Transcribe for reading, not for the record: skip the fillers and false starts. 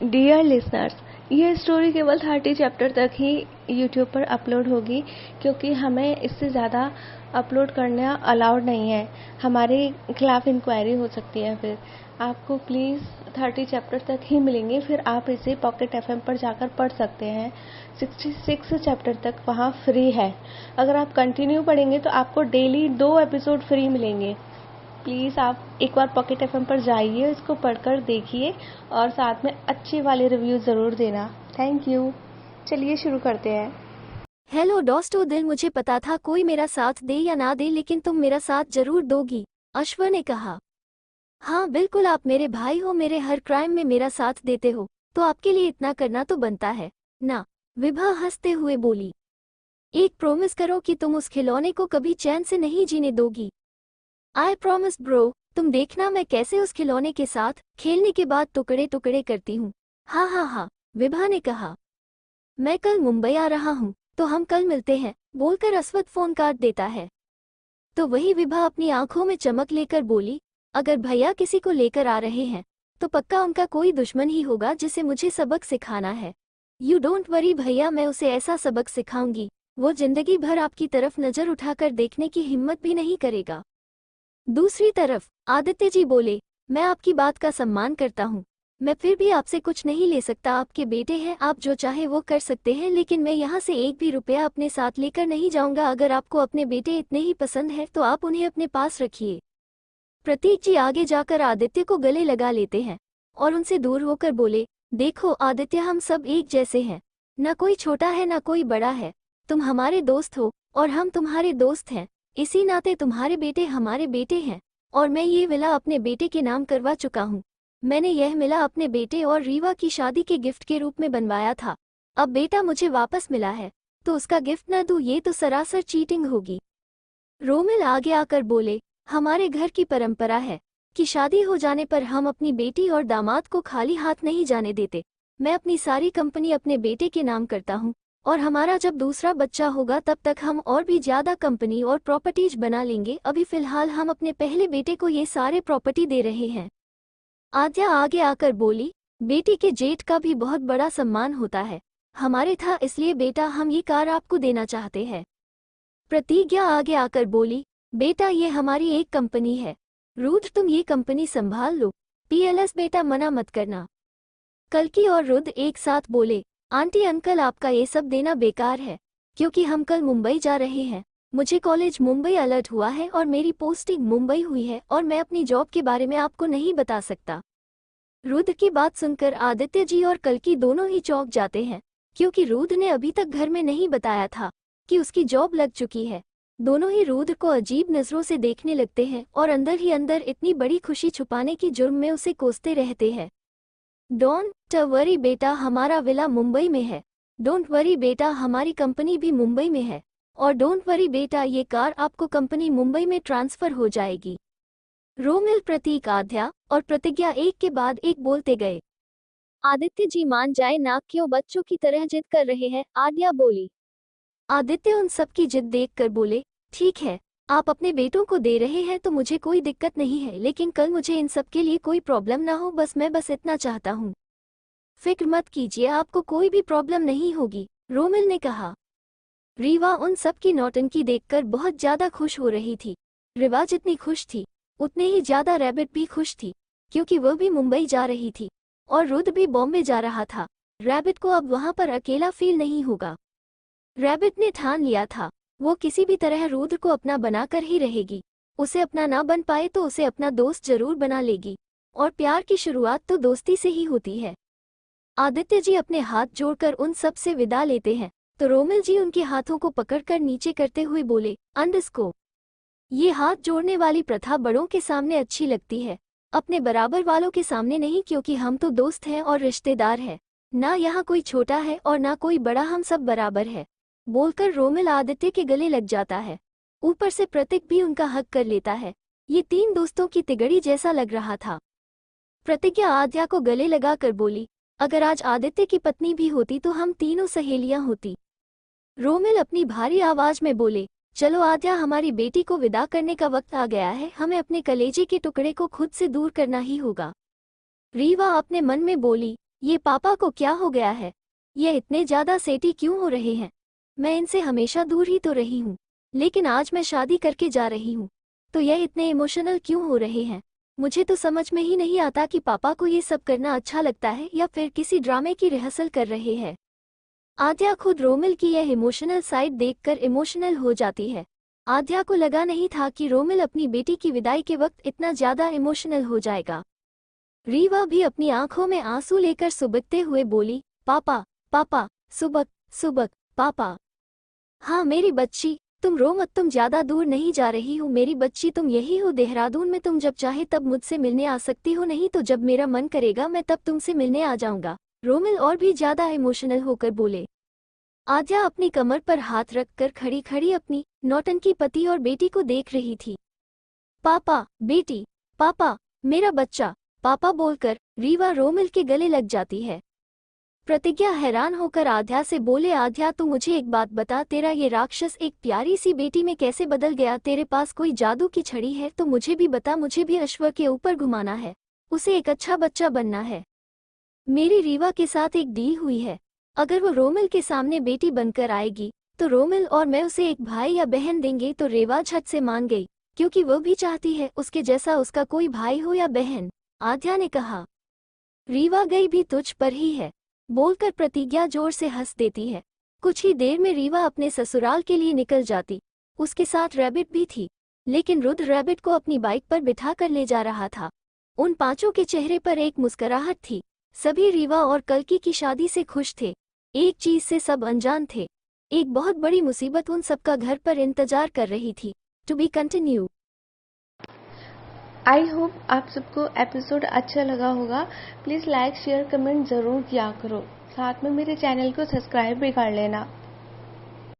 Dear listeners, ये story केवल 30 chapter तक ही यूट्यूब पर अपलोड होगी, क्योंकि हमें इससे ज़्यादा अपलोड करना अलाउड नहीं है। हमारे खिलाफ इंक्वायरी हो सकती है। फिर आपको प्लीज़ 30 चैप्टर तक ही मिलेंगे। फिर आप इसे पॉकेट एफएम पर जाकर पढ़ सकते हैं। 66 चैप्टर तक वहाँ फ्री है। अगर आप कंटिन्यू पढ़ेंगे तो आपको डेली 2 एपिसोड फ्री मिलेंगे। प्लीज़ आप एक बार पॉकेट एफएम पर जाइए, इसको पढ़कर देखिए और साथ में अच्छे वाले रिव्यू ज़रूर देना। Thank you. चलिए शुरू करते हैं। हेलो दोस्तों, दिल मुझे पता था कोई मेरा साथ दे या ना दे, लेकिन तुम मेरा साथ जरूर दोगी, अश्वर ने कहा। हाँ बिल्कुल, आप मेरे भाई हो, मेरे हर क्राइम में मेरा साथ देते हो, तो आपके लिए इतना करना तो बनता है ना। विभा हंसते हुए बोली। एक प्रॉमिस करो कि तुम उस खिलौने को कभी चैन से नहीं जीने दोगी। आई प्रॉमिस ब्रो, तुम देखना मैं कैसे उस खिलौने के साथ खेलने के बाद टुकड़े टुकड़े करती हूँ। हाँ हाँ हाँ, विभा ने कहा। मैं कल मुंबई आ रहा हूँ, तो हम कल मिलते हैं, बोलकर अस्वद फोन काट देता है। तो वही विभा अपनी आंखों में चमक लेकर बोली, अगर भैया किसी को लेकर आ रहे हैं तो पक्का उनका कोई दुश्मन ही होगा जिसे मुझे सबक सिखाना है। यू डोंट वरी भैया, मैं उसे ऐसा सबक सिखाऊंगी, वो जिंदगी भर आपकी तरफ नजर उठाकर देखने की हिम्मत भी नहीं करेगा। दूसरी तरफ आदित्य जी बोले, मैं आपकी बात का सम्मान करता हूँ, मैं फिर भी आपसे कुछ नहीं ले सकता, आपके बेटे हैं, आप जो चाहे वो कर सकते हैं, लेकिन मैं यहाँ से एक भी रुपया अपने साथ लेकर नहीं जाऊंगा। अगर आपको अपने बेटे इतने ही पसंद है तो आप उन्हें अपने पास रखिए। प्रतीक जी आगे जाकर आदित्य को गले लगा लेते हैं और उनसे दूर होकर बोले, देखो आदित्य, हम सब एक जैसे हैं, न कोई छोटा है न कोई बड़ा है, तुम हमारे दोस्त हो और हम तुम्हारे दोस्त हैं, इसी नाते तुम्हारे बेटे हमारे बेटे हैं। और मैं ये विला अपने बेटे के नाम करवा चुका हूँ। मैंने यह मिला अपने बेटे और रीवा की शादी के गिफ्ट के रूप में बनवाया था। अब बेटा मुझे वापस मिला है तो उसका गिफ्ट न दूं, ये तो सरासर चीटिंग होगी। रोमिल आगे आकर बोले, हमारे घर की परंपरा है कि शादी हो जाने पर हम अपनी बेटी और दामाद को खाली हाथ नहीं जाने देते। मैं अपनी सारी कंपनी अपने बेटे के नाम करता हूँ और हमारा जब दूसरा बच्चा होगा तब तक हम और भी ज्यादा कंपनी और प्रॉपर्टीज बना लेंगे। अभी फिलहाल हम अपने पहले बेटे को ये सारे प्रॉपर्टी दे रहे हैं। आद्या आगे आकर बोली, बेटी के जेठ का भी बहुत बड़ा सम्मान होता है, हमारे था, इसलिए बेटा हम ये कार आपको देना चाहते हैं। प्रतिज्ञा आगे आकर बोली, बेटा ये हमारी एक कंपनी है, रुद्र तुम ये कंपनी संभाल लो, पीएलएस बेटा मना मत करना। कल्कि और रुद्र एक साथ बोले, आंटी अंकल आपका ये सब देना बेकार है, क्योंकि हम कल मुंबई जा रहे हैं। मुझे कॉलेज मुंबई अलर्ट हुआ है और मेरी पोस्टिंग मुंबई हुई है और मैं अपनी जॉब के बारे में आपको नहीं बता सकता। रुद्र की बात सुनकर आदित्य जी और कल्कि दोनों ही चौंक जाते हैं, क्योंकि रुद्र ने अभी तक घर में नहीं बताया था कि उसकी जॉब लग चुकी है। दोनों ही रुद्र को अजीब नजरों से देखने लगते हैं और अंदर ही अंदर इतनी बड़ी खुशी छुपाने की जुर्म में उसे कोसते रहते हैं। डोंट वरी बेटा, हमारा विला मुंबई में है। डोंट वरी बेटा, हमारी कंपनी भी मुंबई में है। और डोंट वरी बेटा, ये कार आपको कंपनी मुंबई में ट्रांसफर हो जाएगी। रोमिल, प्रतीक, आद्या और प्रतिज्ञा एक के बाद एक बोलते गए। आदित्य जी मान जाए ना, क्यों बच्चों की तरह जिद कर रहे हैं, आद्या बोली। आदित्य उन सब की जिद देखकर बोले, ठीक है, आप अपने बेटों को दे रहे हैं तो मुझे कोई दिक्कत नहीं है, लेकिन कल मुझे इन सब के लिए कोई प्रॉब्लम ना हो, मैं बस इतना चाहता हूँ। फिक्र मत कीजिए, आपको कोई भी प्रॉब्लम नहीं होगी, रोमिल ने कहा। रीवा उन सब की नौटंकी देखकर बहुत ज्यादा खुश हो रही थी। रीवा जितनी खुश थी उतने ही ज्यादा रैबिट भी खुश थी, क्योंकि वह भी मुंबई जा रही थी और रुद्र भी बॉम्बे जा रहा था। रैबिट को अब वहां पर अकेला फील नहीं होगा। रैबिट ने ठान लिया था, वो किसी भी तरह रुद्र को अपना बनाकर ही रहेगी। उसे अपना ना बन पाए तो उसे अपना दोस्त जरूर बना लेगी, और प्यार की शुरुआत तो दोस्ती से ही होती है। आदित्य जी अपने हाथ जोड़कर उन सब से विदा लेते हैं, तो रोमिल जी उनके हाथों को पकड़कर नीचे करते हुए बोले, अंडरस्को। ये हाथ जोड़ने वाली प्रथा बड़ों के सामने अच्छी लगती है, अपने बराबर वालों के सामने नहीं, क्योंकि हम तो दोस्त हैं और रिश्तेदार हैं। ना यहाँ कोई छोटा है और ना कोई बड़ा, हम सब बराबर है, बोलकर रोमिल आदित्य के गले लग जाता है। ऊपर से प्रतीक भी उनका हक कर लेता है। ये तीन दोस्तों की तिगड़ी जैसा लग रहा था। प्रतिज्ञा आद्या को गले लगाकर बोली, अगर आज आदित्य की पत्नी भी होती तो हम तीनों सहेलियां होती। रोमिल अपनी भारी आवाज में बोले, चलो आद्या, हमारी बेटी को विदा करने का वक्त आ गया है, हमें अपने कलेजे के टुकड़े को खुद से दूर करना ही होगा। रीवा अपने मन में बोली, ये पापा को क्या हो गया है? ये इतने ज्यादा सेठी क्यों हो रहे हैं? मैं इनसे हमेशा दूर ही तो रही हूँ, लेकिन आज मैं शादी करके जा रही हूँ, तो यह इतने इमोशनल क्यों हो रहे हैं? मुझे तो समझ में ही नहीं आता कि पापा को ये सब करना अच्छा लगता है या फिर किसी ड्रामे की रिहर्सल कर रहे हैं। आद्या खुद रोमिल की यह इमोशनल साइड देखकर इमोशनल हो जाती है। आद्या को लगा नहीं था कि रोमिल अपनी बेटी की विदाई के वक्त इतना ज्यादा इमोशनल हो जाएगा। रीवा भी अपनी आंखों में आंसू लेकर सुबकते हुए बोली, पापा पापा, सुबक सुबक पापा। हाँ मेरी बच्ची, तुम रो मत, तुम ज्यादा दूर नहीं जा रही हो मेरी बच्ची, तुम यही हो देहरादून में, तुम जब चाहे तब मुझसे मिलने आ सकती हो, नहीं तो जब मेरा मन करेगा मैं तब तुमसे मिलने आ जाऊंगा। रोमिल और भी ज्यादा इमोशनल होकर बोले। आद्या अपनी कमर पर हाथ रखकर खड़ी खड़ी अपनी नौटंकी पति और बेटी को देख रही थी। पापा, बेटी, पापा, मेरा बच्चा, पापा बोलकर रीवा रोमिल के गले लग जाती है। प्रतिज्ञा हैरान होकर आद्या से बोले, आद्या तू मुझे एक बात बता, तेरा ये राक्षस एक प्यारी सी बेटी में कैसे बदल गया? तेरे पास कोई जादू की छड़ी है तो मुझे भी बता, मुझे भी अश्व के ऊपर घुमाना है, उसे एक अच्छा बच्चा बनना है। मेरी रीवा के साथ एक डील हुई है, अगर वो रोमिल के सामने बेटी बनकर आएगी तो रोमिल और मैं उसे एक भाई या बहन देंगे। तो रेवा झट से मान गई, क्योंकि वो भी चाहती है उसके जैसा उसका कोई भाई हो या बहन। आद्या ने कहा, रीवा गई भी तुझ पर ही है, बोलकर प्रतिज्ञा जोर से हंस देती है। कुछ ही देर में रीवा अपने ससुराल के लिए निकल जाती। उसके साथ रैबिट भी थी, लेकिन रुद्र रैबिट को अपनी बाइक पर बिठा कर ले जा रहा था। उन पांचों के चेहरे पर एक मुस्कुराहट थी। सभी रीवा और कल्कि की शादी से खुश थे। एक चीज से सब अनजान थे, एक बहुत बड़ी मुसीबत उन सबका घर पर इंतजार कर रही थी। To be continue. I hope आप सबको एपिसोड अच्छा लगा होगा। प्लीज़ लाइक शेयर कमेंट ज़रूर किया करो, साथ में मेरे चैनल को सब्सक्राइब भी कर लेना।